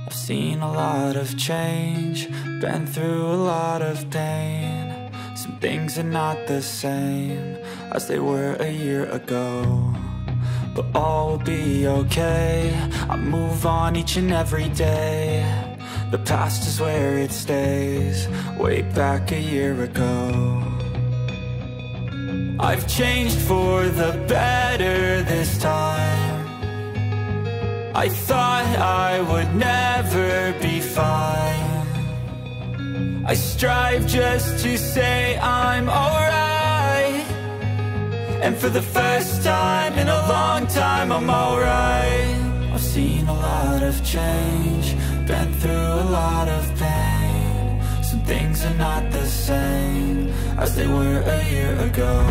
I've seen a lot of change, been through a lot of pain. Some things are not the same as they were a year ago, but all will be okay. I move on each and every day. The past is where it stays, way back a year ago. I've changed for the better this time. I thought I would never be fine. I strive just to say I'm alright, and for the first time in a long time I'm alright. I've seen a lot of change, been through a lot of pain. Some things are not the same as they were a year ago,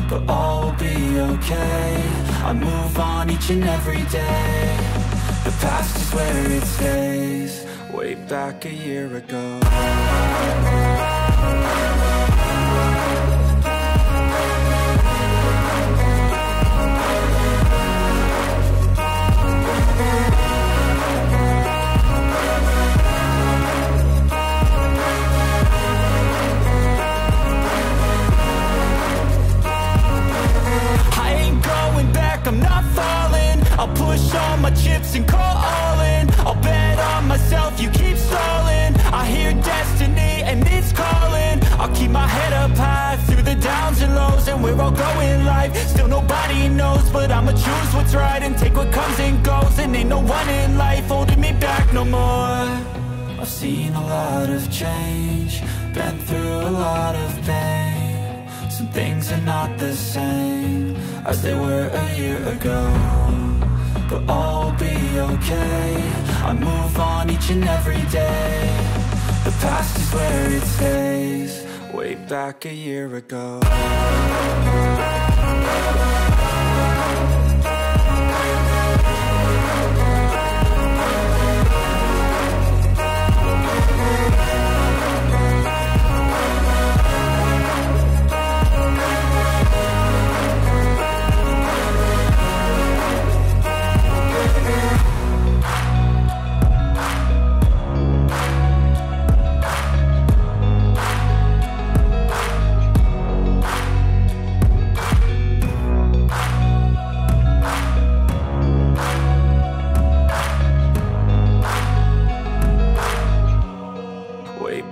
but all will be okay. I move on each and every day. The past is where it stays, way back a year ago. I'm not falling, I'll push all my chips and call all in. I'll bet on myself, you keep stalling. I hear destiny and it's calling. I'll keep my head up high through the downs and lows, and we're all going life. Still nobody knows, but I'ma choose what's right and take what comes and goes. And ain't no one in life holding me back no more. I've seen a lot of change, been through a lot of pain. Some things are not the same as they were a year ago, but all will be okay. I move on each and every day. The past is where it stays, way back a year ago.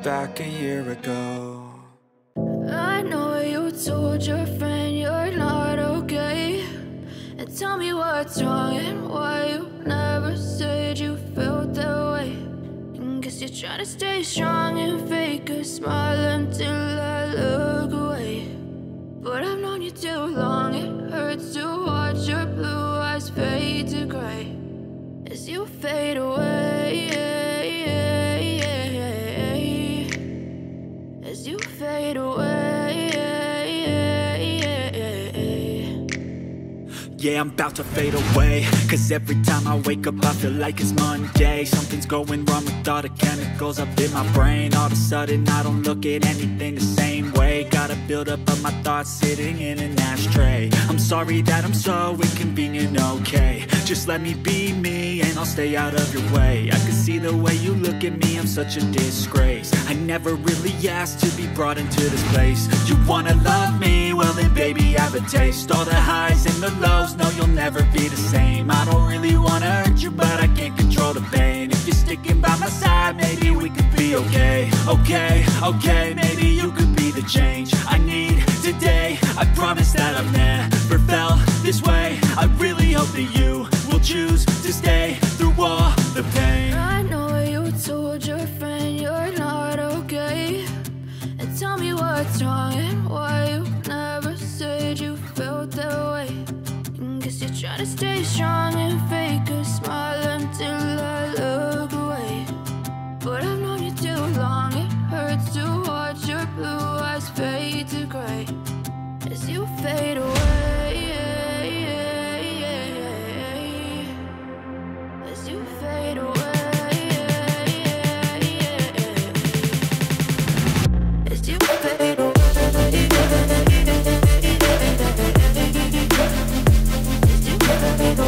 Back a year ago. I know you told your friend you're not okay, and tell me what's wrong and why you never said you felt that way. And guess you're trying to stay strong and fake a smile until I look away. But I've known you too long, it hurts to watch your blue eyes fade to gray as you fade away. As you fade away. Yeah, I'm about to fade away, cause every time I wake up I feel like it's Monday. Something's going wrong with all the chemicals up in my brain. All of a sudden I don't look at anything the same way. Got a buildup of my thoughts sitting in an ashtray. I'm sorry that I'm so inconvenient, okay. Just let me be me and I'll stay out of your way. I can see the way you look at me, I'm such a disgrace. I never really asked to be brought into this place. You wanna love me? Well then baby I have a taste. All the highs and the lows, no you'll never be the same. I don't really wanna hurt you, but I can't control the pain. If you're sticking by my side, maybe we could be okay. Okay, maybe you could be the change I need today. I promise that I've never felt this way. I really hope that you will choose to stay through all the pain. I know you told your friend you're not okay, and tell me what's wrong and why you never said you felt that way. And guess you're trying to stay strong and fake a smile until I look away. But I've known you too long, it hurts to watch your blue eyes fade to gray as you fade away. As you fade away. As you fade away. As you fade away.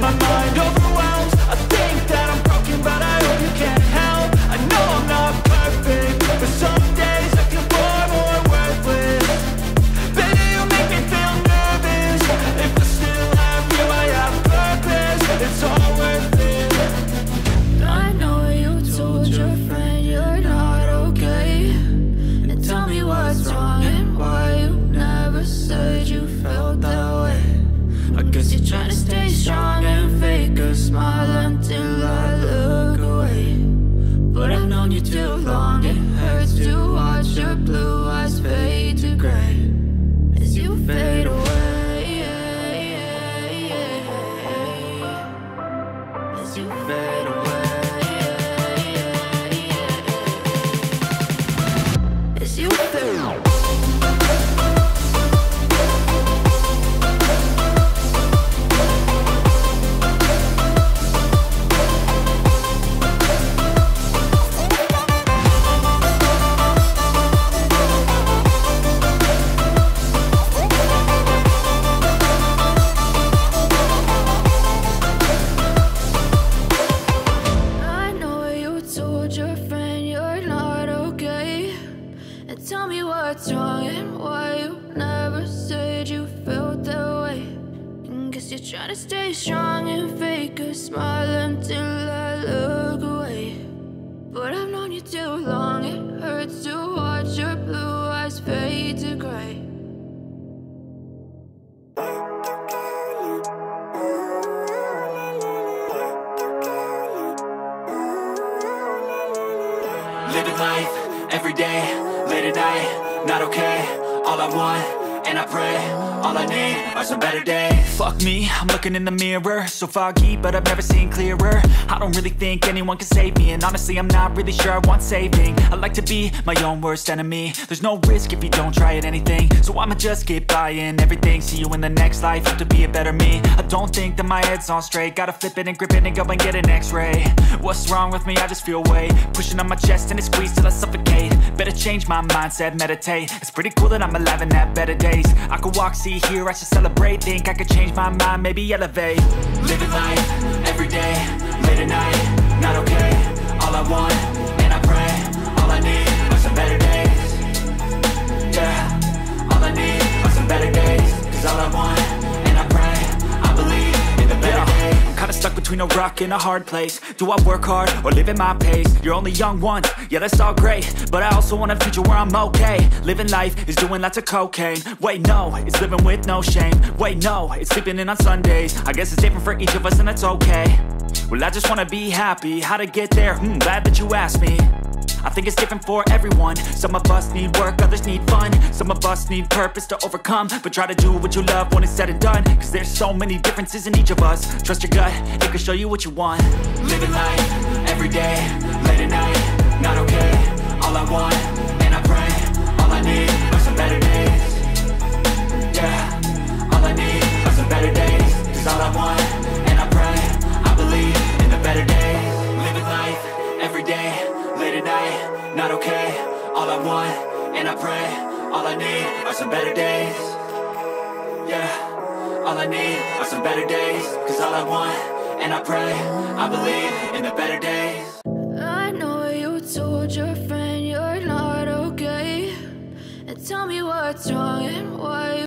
My mind overwhelms, I think that I'm broken, but I hope you can't help. I know I'm not perfect, but some days I feel far more worthless. Baby, you make me feel nervous. If I still have you, I have purpose. It's all worth it. I know you told your friend you're not okay, and tell me what's wrong and why you never said you felt that way. I guess you're trying to stay strong and fake a smile until I look away. But I've known you too long, it hurts to watch your blue eyes fade to gray as you fade away. As you fade away. As you fade away. I know you told your friend you're not okay, and tell me what's wrong and why you never said you felt that way. And guess you're trying to stay strong and fake a smile until I look away. But I've known you too long, it hurts to watch your blue eyes fade to gray. Living life, every day, late at night, not okay. All I want, and I pray, all I need are some better days. Fuck me, I'm looking in the mirror, so foggy, but I've never seen clearer. I don't really think anyone can save me, and honestly I'm not really sure I want saving. I like to be my own worst enemy. There's no risk if you don't try at anything, so I'ma just keep buying everything. See you in the next life, have to be a better me. I don't think that my head's on straight, gotta flip it and grip it and go and get an x-ray. What's wrong with me? I just feel weight pushing on my chest and it squeezes till I suffocate. Better change my mindset, meditate. It's pretty cool that I'm alive and have better days. I could walk, see, hear, I should celebrate. Think I could change my mind, maybe elevate. Living life, every day, late at night, not okay. All I want, and I pray, all I need are some better days. Yeah, all I need are some better days. Cause all I want, and I pray, I believe in the better days. I'm kinda stuck between a rock and a hard place. Do I work hard or live at my pace? You're only young once, yeah that's all great, but I also want a future where I'm okay. Living life is doing lots of cocaine. Wait no, it's living with no shame. Wait no, it's sleeping in on Sundays. I guess it's different for each of us and that's okay. Well I just wanna be happy, how to get there? Glad that you asked me. I think it's different for everyone. Some of us need work, others need fun. Some of us need purpose to overcome. But try to do what you love when it's said and done. Cause there's so many differences in each of us. Trust your gut, it can show you what you want. Living life, every day, late at night, not okay. All I want, and I pray, all I need are some better days. Yeah, all I need are some better days. Cause all I want, and I pray, I believe in the better days. Living life, every day, late at night, not okay. All I want, and I pray, all I need are some better days. Yeah, all I need are some better days. Cause all I want, and I pray, I believe in the better days. I know you told your friend you're not okay, and tell me what's wrong and why you